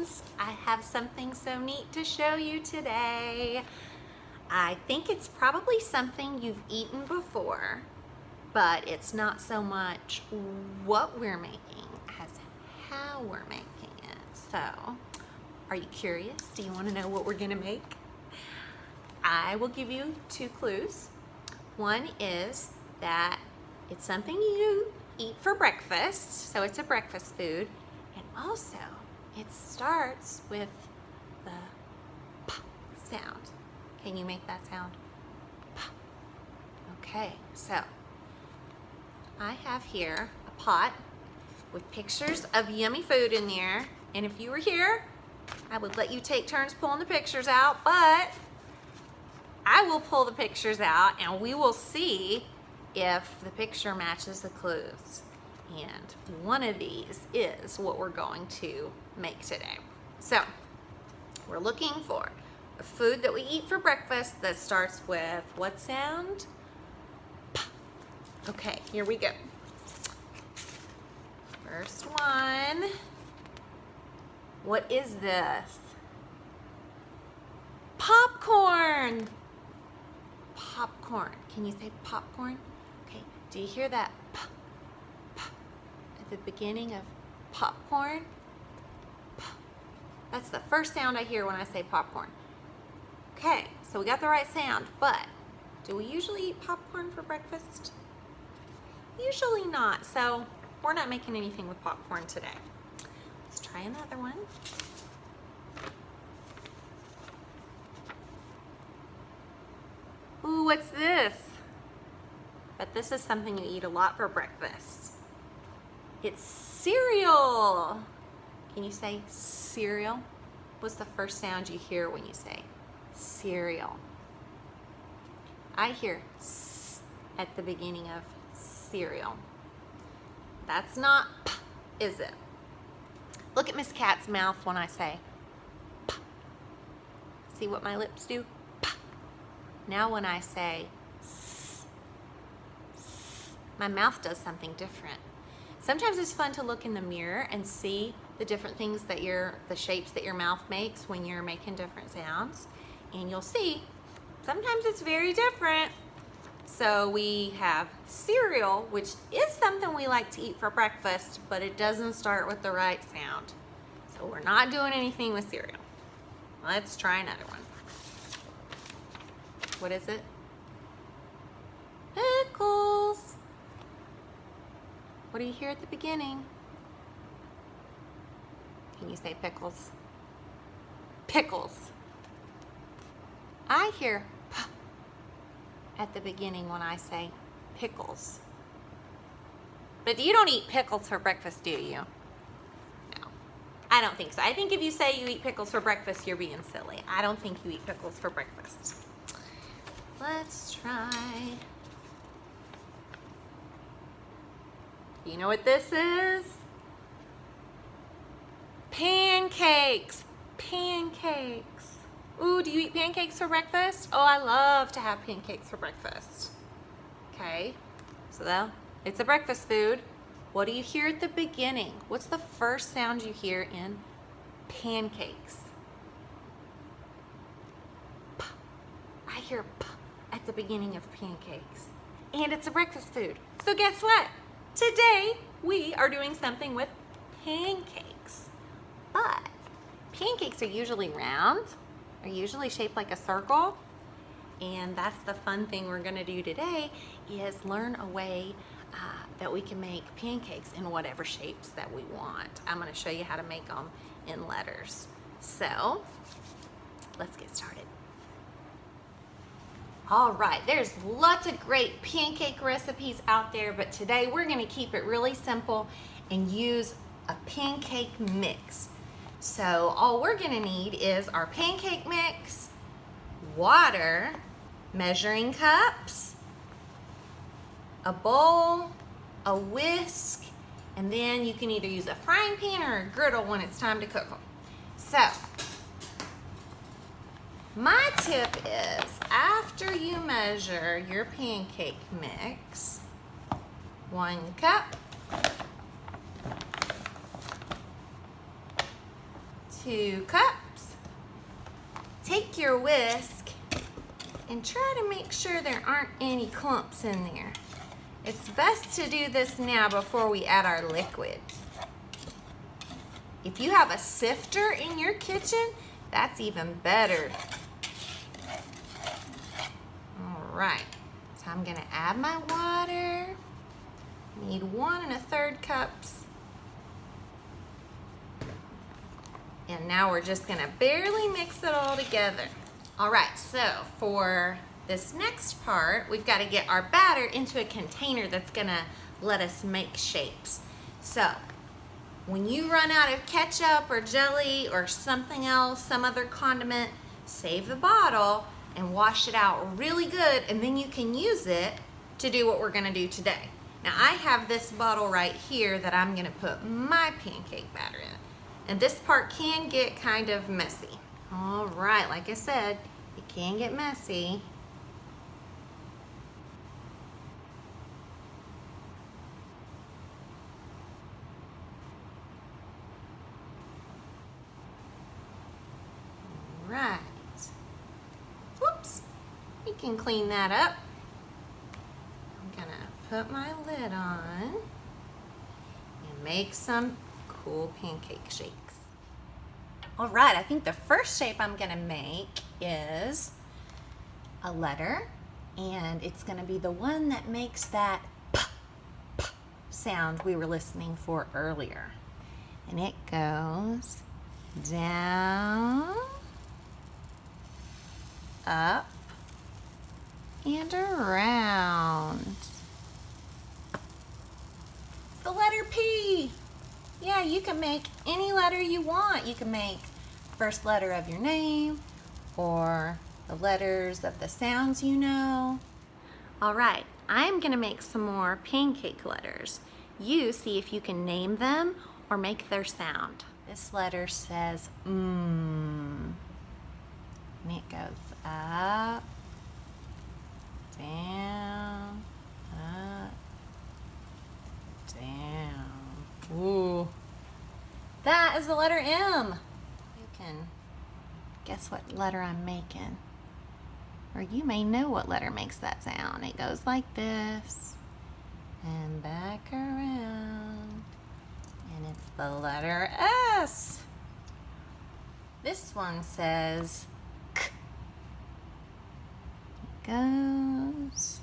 friends, I have something so neat to show you today. I think it's probably something you've eaten before, but it's not so much what we're making as how we're making it. So, are you curious? Do you want to know what we're gonna make? I will give you 2 clues. One is that it's something you eat for breakfast, so it's a breakfast food. And also, it starts with the p sound. Can you make that sound? P. Okay, so I have here a pot with pictures of yummy food in there. And if you were here, I would let you take turns pulling the pictures out, but I will pull the pictures out and we will see if the picture matches the clues. And one of these is what we're going to make today. So, we're looking for a food that we eat for breakfast that starts with what sound? P. Okay, here we go. First one. What is this? Popcorn. Popcorn. Can you say popcorn? Okay, do you hear that p, p at the beginning of popcorn? P. That's the first sound I hear when I say popcorn. Okay, so we got the right sound, but do we usually eat popcorn for breakfast? Usually not, so we're not making anything with popcorn today. Let's try another one. Ooh, what's this? But this is something you eat a lot for breakfast. It's cereal. Can you say cereal? What's the first sound you hear when you say cereal? I hear s at the beginning of cereal. That's not p, is it? Look at Miss Cat's mouth when I say p. See what my lips do? P. Now when I say s, my mouth does something different. Sometimes it's fun to look in the mirror and see the different things that the shapes that your mouth makes when you're making different sounds. And you'll see, sometimes it's very different. So we have cereal, which is something we like to eat for breakfast, but it doesn't start with the right sound. So we're not doing anything with cereal. Let's try another one. What is it? Pickles. What do you hear at the beginning? Can you say pickles? Pickles. I hear p at the beginning when I say pickles. But you don't eat pickles for breakfast, do you? No, I don't think so. I think if you say you eat pickles for breakfast, you're being silly. I don't think you eat pickles for breakfast. Let's try. You know what this is? Pancakes. Pancakes. Ooh, do you eat pancakes for breakfast? Oh, I love to have pancakes for breakfast. Okay, so it's a breakfast food. What do you hear at the beginning? What's the first sound you hear in pancakes? P. I hear p at the beginning of pancakes. And it's a breakfast food. So guess what? Today, we are doing something with pancakes. But pancakes are usually round. They're usually shaped like a circle. And that's the fun thing we're gonna do today, is learn a way that we can make pancakes in whatever shapes that we want. I'm gonna show you how to make them in letters. So, let's get started. All right, there's lots of great pancake recipes out there, but today we're gonna keep it really simple and use a pancake mix. So all we're gonna need is our pancake mix, water, measuring cups, a bowl, a whisk, and then you can either use a frying pan or a griddle when it's time to cook them. So, my tip is, after you measure your pancake mix, 1 cup, 2 cups. Take your whisk and try to make sure there aren't any clumps in there. It's best to do this now before we add our liquid. If you have a sifter in your kitchen, that's even better. All right, so I'm gonna add my water. I need 1 1/3 cups. And now we're just gonna barely mix it all together. All right, so for this next part, we've got to get our batter into a container that's gonna let us make shapes. So when you run out of ketchup or jelly or something else, some other condiment, save the bottle and wash it out really good, and then you can use it to do what we're gonna do today. Now I have this bottle right here that I'm gonna put my pancake batter in. And this part can get kind of messy. All right, like I said, it can get messy. All right. Whoops, we can clean that up. I'm gonna put my lid on and make some cool pancake shapes. All right, I think the first shape I'm gonna make is a letter, and it's gonna be the one that makes that p, p sound we were listening for earlier. And it goes down, up, and around. It's the letter P. Yeah, you can make any letter you want. You can make first letter of your name or the letters of the sounds you know. All right, I'm gonna make some more pancake letters. You see if you can name them or make their sound. This letter says and it goes up, down, up, down. Ooh, that is the letter M. You can guess what letter I'm making. Or you may know what letter makes that sound. It goes like this and back around. And it's the letter S. This one says K. It goes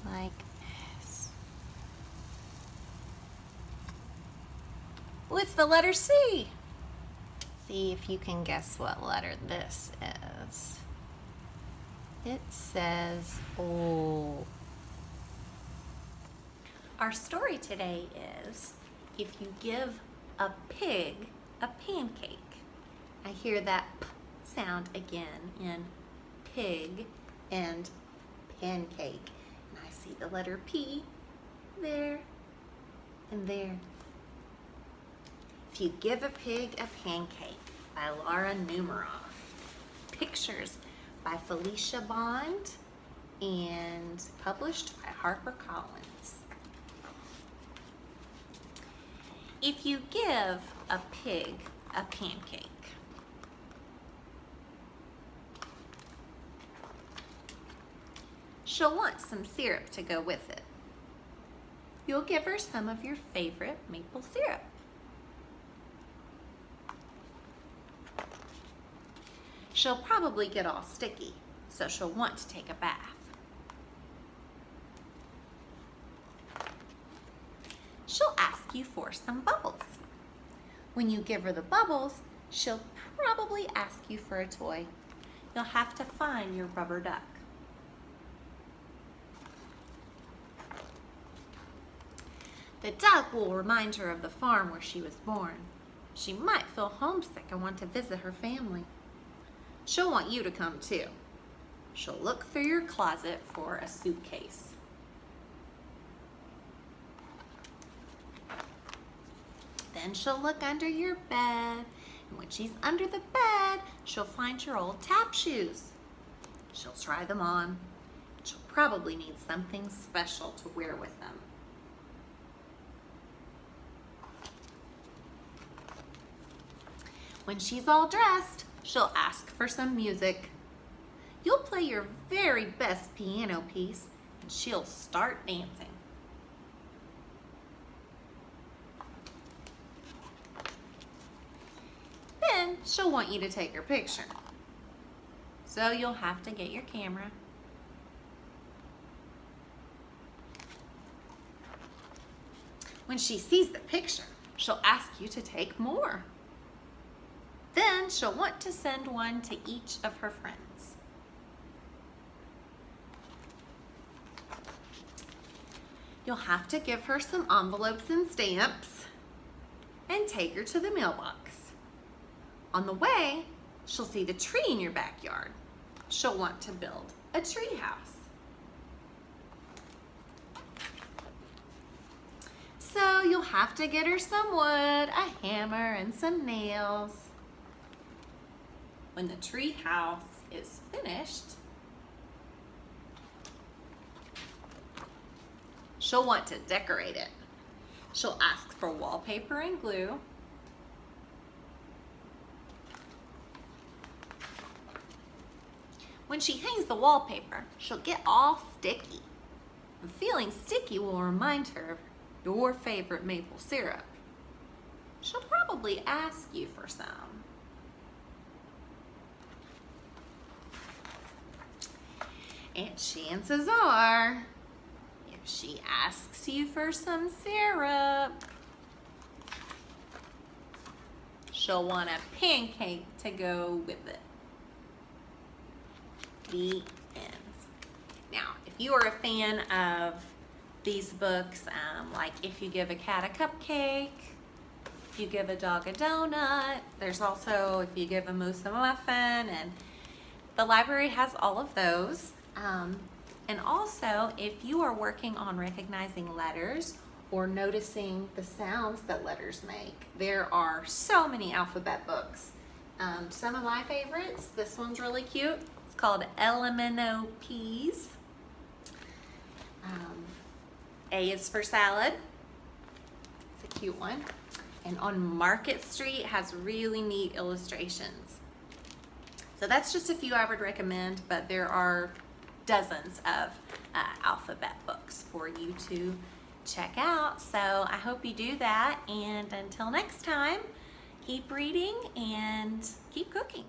like this. Well, it's the letter C. See if you can guess what letter this is. It says O. Our story today is if you give a pig a pancake. I hear that P sound again in pig and pancake. And I see the letter P there and there. If you give a pig a pancake by Laura Numeroff. Pictures by Felicia Bond and published by HarperCollins. If you give a pig a pancake, she'll want some syrup to go with it. You'll give her some of your favorite maple syrup. She'll probably get all sticky, so she'll want to take a bath. She'll ask you for some bubbles. When you give her the bubbles, she'll probably ask you for a toy. You'll have to find your rubber duck. The duck will remind her of the farm where she was born. She might feel homesick and want to visit her family. She'll want you to come too. She'll look through your closet for a suitcase. Then she'll look under your bed, and when she's under the bed, she'll find your old tap shoes. She'll try them on. She'll probably need something special to wear with them. When she's all dressed, she'll ask for some music. You'll play your very best piano piece and she'll start dancing. Then she'll want you to take her picture. So you'll have to get your camera. When she sees the picture, she'll ask you to take more. Then she'll want to send one to each of her friends. You'll have to give her some envelopes and stamps and take her to the mailbox. On the way, she'll see the tree in your backyard. She'll want to build a tree house. So you'll have to get her some wood, a hammer, and some nails. When the tree house is finished, she'll want to decorate it. She'll ask for wallpaper and glue. When she hangs the wallpaper, she'll get all sticky. And feeling sticky will remind her of your favorite maple syrup. She'll probably ask you for some. And chances are, if she asks you for some syrup, she'll want a pancake to go with it. The end. Now, if you are a fan of these books, like If You Give a Cat a Cupcake, If You Give a Dog a Donut, there's also If You Give a Moose a Muffin, and the library has all of those. And also, if you are working on recognizing letters or noticing the sounds that letters make, there are so many alphabet books. Some of my favorites, this one's really cute. It's called LMNOPs. A is for salad. It's a cute one. And on Market Street has really neat illustrations. So that's just a few I would recommend, but there are dozens of alphabet books for you to check out. So I hope you do that. And until next time, keep reading and keep cooking.